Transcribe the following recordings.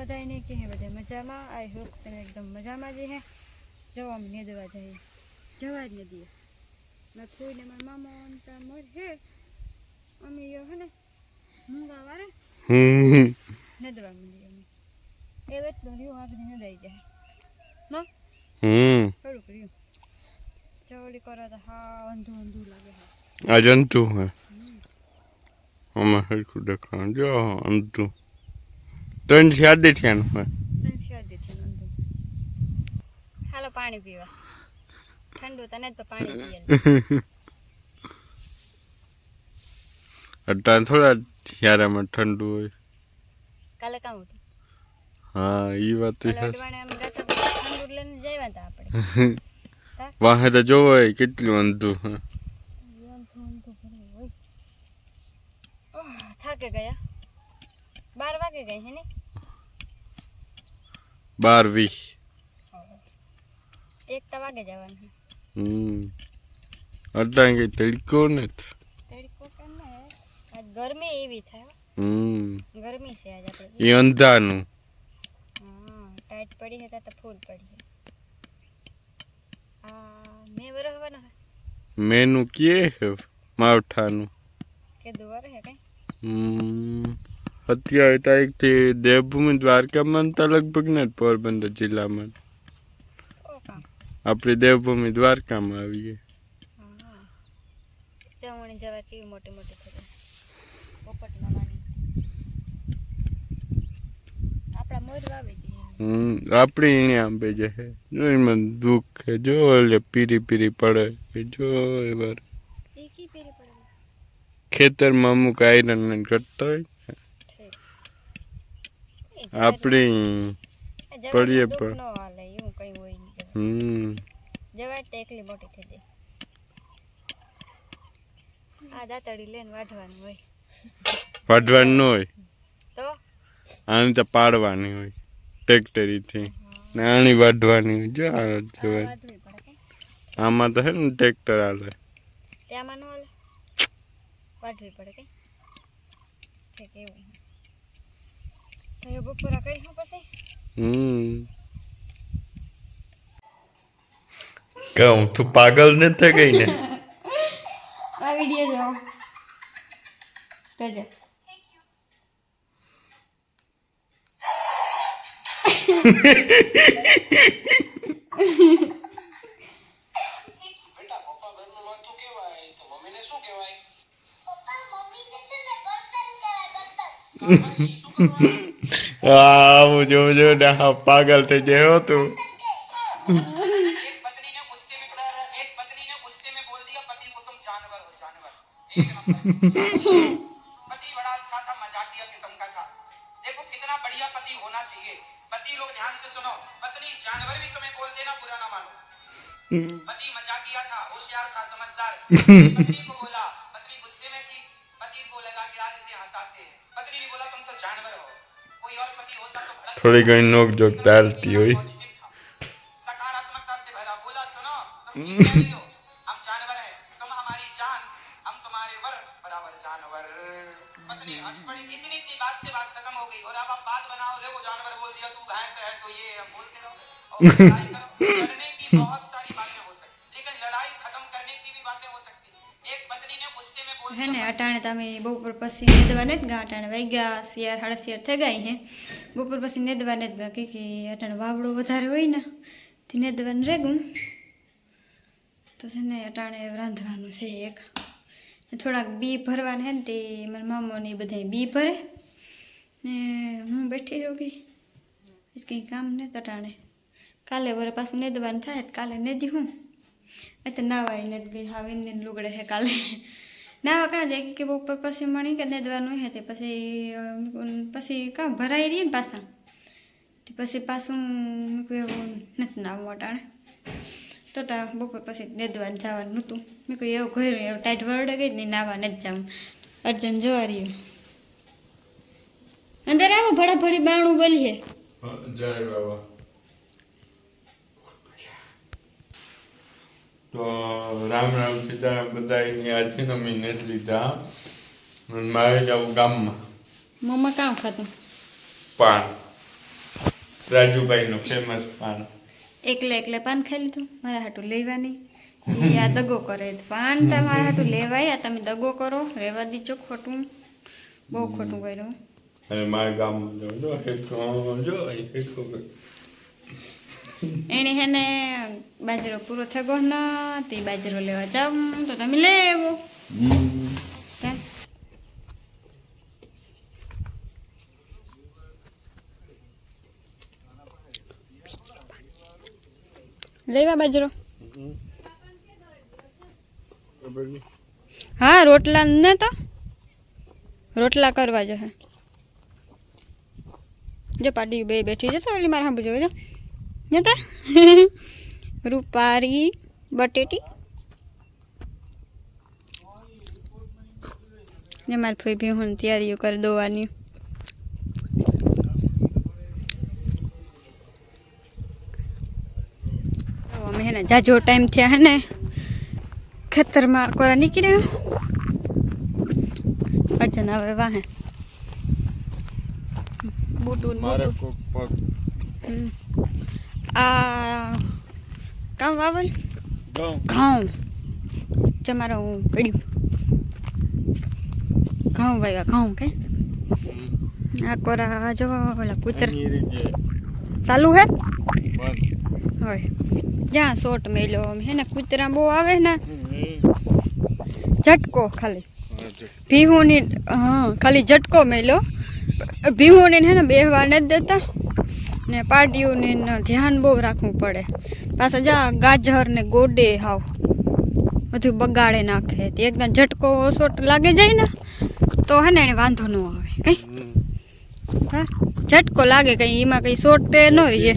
બધાને કે હે બધા મજામાં આઈ હોપ તમે એકદમ મજામાં જ હે જો અમે નેદવા જઈએ જવા જ નદી મેં કોઈને મારા મામા અંતા મોર હે અમે યો હે ને મૂંગા વારે નેદવા મંડી અમે એ વેતનો રહ્યો આપણે નદાઈ જાય નો થોડું કર્યું ચોડી કરો તો હા અંધું અંધું લાગે હે આ જંતુ હે આમાં હરખું દેખાણ જો અંધું ત્રણ શાદી થયાનું હે હાલો પાણી પીવા ઠંડુ તને તો પાણી પીએ અટાણ થોડા શિયાળામાં ઠંડુ હોય કાલે કામ હતું હા ઈ વાત છે અડવાણે આમ ગાતા ઠંડુ લઈને જઈવા તા આપણે વાહે તો જોવો કેટલું અંધું હે થાકે ગયા 12 વાગે ગઈ હે ને 12:20 1 વાગે જવાનું અટાણ કઈ તડકો ને તડકો કેમ ને આજ ગરમી એવી થાય ગરમી છે આજ આપણે એ અંધાનું હા ટાઈટ પડી હે તો ફૂલ પડી હે આ મે વરહવાનો હે મેનુ કે હે માવઠાનું કે દુવાર હે કઈ અત્યારે તારીખથી દેવભૂમિ દ્વારકામાં તો લગભગ ને પોરબંદર જિલ્લામાં આપણી દેવભૂમિ દ્વારકામાં આવીએ જમણી જવા કેવી મોટી મોટી થઈ પોપટ મામાની આપણા મોર વાવી દી આપણી એને આંબે જે હે જો એમાં દુઃખ હે જો એટલે પીરી પીરી પડે જો એવાર એ કી પીરી પડે ખેતરમાં અમુક આયરન ઘટતો હોય આપણી પડીએ પણ નો હાલે એવું કઈ હોય નહીં જવાય એકલી મોટી થઈ જાય આ દાતડી લઈને વાઢવાનું હોય વાઢવાનું ન હોય તો આની તો પાડવાની હોય ટ્રેક્ટરીથી ને આની વાઢવાની હોય જો આ જવાય આમાં તો હે ને ટ્રેક્ટર હાલે ત્યાંમાં ન હાલે વાઢવી પડે કઈ ઠીક એવું તો બપોરા કરી હું પછી કહું તું પાગલ ને થઈ ગઈ ને આ વિડિયો જો તો જો જો ને પાગલ થઈ ગયો તું पति बड़ा अच्छा था मजाकिया किस्म का था देखो कितना बढ़िया पति होना चाहिए पति लोग ध्यान से सुनो पत्नी जानवर भी तुम्हें बोल देना बुरा ना मानो पति मजाकिया था होशियार था समझदार पत्नी को बोला पत्नी गुस्से में थी पति को लगा कि आज इसे हंसाते हैं पत्नी ने बोला तुम तो जानवर हो कोई और पति होता तो भड़क थोड़ी घणी नोक जोक डालती हुई सकारात्मकता से भरा बोला सुनो तुम ठीक कह रही हो हम जानवर हैं तुम हमारी जान हम तुम्हारे वर बराबर जानवर पत्नी हंस पड़ी इतनी सी बात से बात खत्म हो गई और अब आप बात बनाओ ले वो जानवर बोल दिया तू भैंस है तो ये हम बोलते रहो और लड़ाई करो लड़ने की बहुत सारी बातें हो सकती लेकिन लड़ाई खत्म करने की भी बातें हो सकती एक पत्नी ने गुस्से में बोल હે ને અટાણે તમે બપોર પછી નેદવા નથી ગયા અટાણે વાગ્યા 11:30 થઈ ગઈ હે બપોર પછી નેદવા નથી ગયા કે અટાણે વાવડો વધારે હોય ને તે નેદવાનું રેગું તો છે ને અટાણે રાંધવાનું છે એક થોડાક બી ભરવાના હે ને તે મારા મામાને બધા બી ભરે ને હું બેઠી રહું ગઈ કંઈ કામ ને અટાણે કાલે વરે પાછું નેદવાનું થાય કાલે નેદી હું તો નાવાય નથી ગઈ હા એને લુગડે હે કાલે નાવા કાં જાય કે બપોર પછી મણી કે નેદવાનું હે તે પછી કાં ભરાઈ રહી ને પાછા તે પછી પાછું મેં એવું નથી નાવું અટાણે તો બપોર પછી નેદવાનું જવાનું નહોતું મેં કોઈ એવું ઘર એવું ટાઈટ વરડે ગઈ નહીં નાવા નથી જવું અર્જન જોવા રહ્યું અંદર આવો ભડાભડી બાણું બોલીએ જય બાબા તો રામ રામ સીતારામ બધાની આજે અમે નથી લીધા મારે જવું ગામમાં મમ્મા કામ ખાતું પાન રાજુભાઈનું ફેમસ પાન. એકલે પાન ખાઈ લીધું મારા હાટું લેવાની ઈ આ દગો કરે પાન તમારા હાટું લેવાય આ તમે દગો કરો રેવા દીજો ખોટું બહુ ખોટું કર્યું અને મારા ગામમાં જો એને હેને બાજરો પૂરો થયો ન તે બાજરો લેવા જાવ તો તમે લેવો લેવા બાજરો હા રોટલા ને તો રોટલા કરવા જો હે જો પાડી બે બેઠી છે તો ઓલી મારા સાંભળજો જો નતા રૂપારી બટેટી ને મારી ફઈ ભી હું તૈયારીઓ કરી દોવાની અમે હે ને જાજો ટાઈમ થયા હે ને ખેતરમાં કોરા નીકળ્યા અર્જન આવે વાહે બુટુન મારે કોક પગ આ કામ વાવલ ઘઉં તમારો હું પડ્યું ઘઉં વાવ્યા ઘઉં કે આ કોરા જો ઓલા કૂતર ચાલુ હે હોય જ્યાં શોટ મેલ્યો હે ને કૂતરા બહુ આવે ને ઝટકો ખાલી ભીહુની હા ખાલી ઝટકો મેલ્યો ભીહુને હે ને બેહવા નથી દેતા ને પાડીઓને ધ્યાન બહુ રાખવું પડે પાછા જા ગાજર ને ગોડે હાવ બધું બગાડે નાખે તે એકદમ ઝટકો શોટ લાગે જાય ને તો હે ને એને વાંધો ન આવે કઈ હા ઝટકો લાગે કઈ એમાં કઈ શોટ ન રહીએ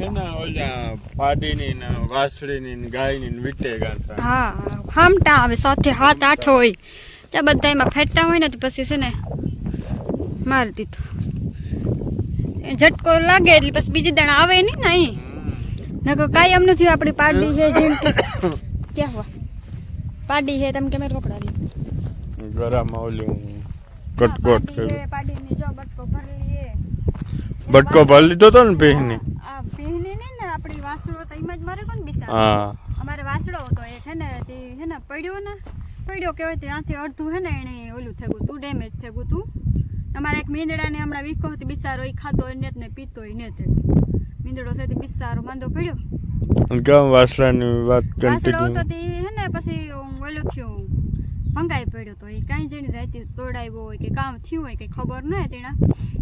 પાડીની ને વાસળીની ને ગાયની ને વીટે ગાંઠા હા હામટા આવે સાથે 7-8 હોય ત્યાં બધા એમાં ફેટતા હોય ને તો પછી છે ને મારી દીધું ઝટકો લાગે એટલે પછી બીજી દાણા આવે નહીં ને અહીં નકર કાયમ નથી આપણી પાડી છે જેમ કે ક્યાં હવા પાડી છે તમે કેમેરા કપડા લે ગરામાં ઓલી કટકોટ પાડીની જો બટકો ભરી લઈએ બટકો ભરી લીધો તો ને ભીહની આ ભીહની ને આપણી વાસળો તો એમાં જ મારે કોણ બિસાર હા અમારે વાસળો હતો એક હે ને તે હે ને પડ્યો કેવાય ત્યાંથી અડધું હે ને એને ઓલું થયું તું ડેમેજ થયું તું અમારે એક મીંદડાને હમણાં વીખો હતી બિસારો એ ખાતો ને ને પીતો ને તે મીંદડો છે બિસારો માંદો પડ્યો ગામ વાસળાની વાત વાસળો હતો કન્ટિન્યુ તે હે ને પછી ઓલું થયું ભંગાઈ પડ્યો તો એ કાંઈ જણી રાતે તોડાવ્યો હોય કે કામ થયું હોય કે ખબર ન હોય તેના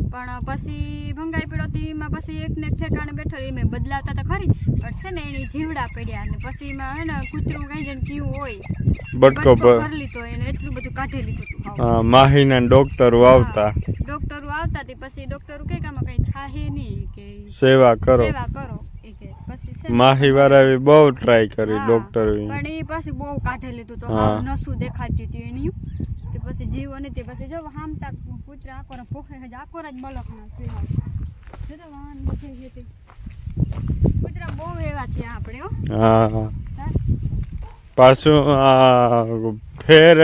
પણ પછી ભંગાઈ પડ્યો તો એમાં પછી એકને એક ઠેકાણે બેઠો એમાં બદલાવતા તો ખરી પણ છે ને એની જીવડા પડ્યા અને પછી એમાં હે ને કૂતરું કાંઈ જણ કયું હોય બટકો ભરી લીધો એને એટલું બધું કાઢી લીધું હતું હા માહીના ડોક્ટરો આવતા ડોક્ટરો આવતા તે પછી ડોક્ટરો કે આમાં કઈ થાહે નહીં કે સેવા કરો એ કે પછી છે માહી વાળાએ બહુ ટ્રાય કરી ડોક્ટર પણ એ પછી બહુ કાઢી લીધું તો હાવ નસું દેખાતી હતી એની તે પછી જીવ અને તે પછી જો હામતા કૂતરા આકોરા પોખે જ આકોરા જ બલક ના છે જો તો વાહન બચે છે તે કૂતરા બહુ એવા છે આપણે હો હા પાછું આ ફેર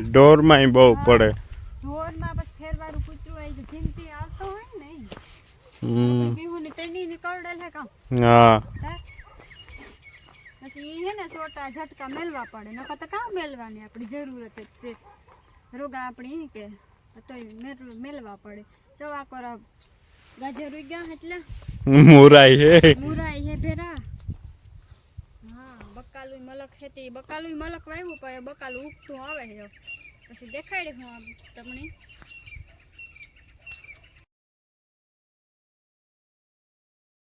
ઢોરમાં બહુ પડે ઢોરમાં પછી ફેરવાળું કૂતરું આવી તો જીમતી આવતો હોય ને બીહુની તેની કરડેલ હે કામ હા પછી હે ને છોટા ઝટકા મેલવા પડે નકર તો કામ મેલવાની આપણી જરૂરત જ છે રોગા આપણી કે તો મેલવા પડે ચવા કોરા ગાજર ઉઈ ગયા એટલે મુરાઈ હે ભેરા હા બકાલું મલક ખેતી બકાલું મલક વાવ્યું પણ બકાલું ઉગતું આવે છે પછી દેખાડી હું તમને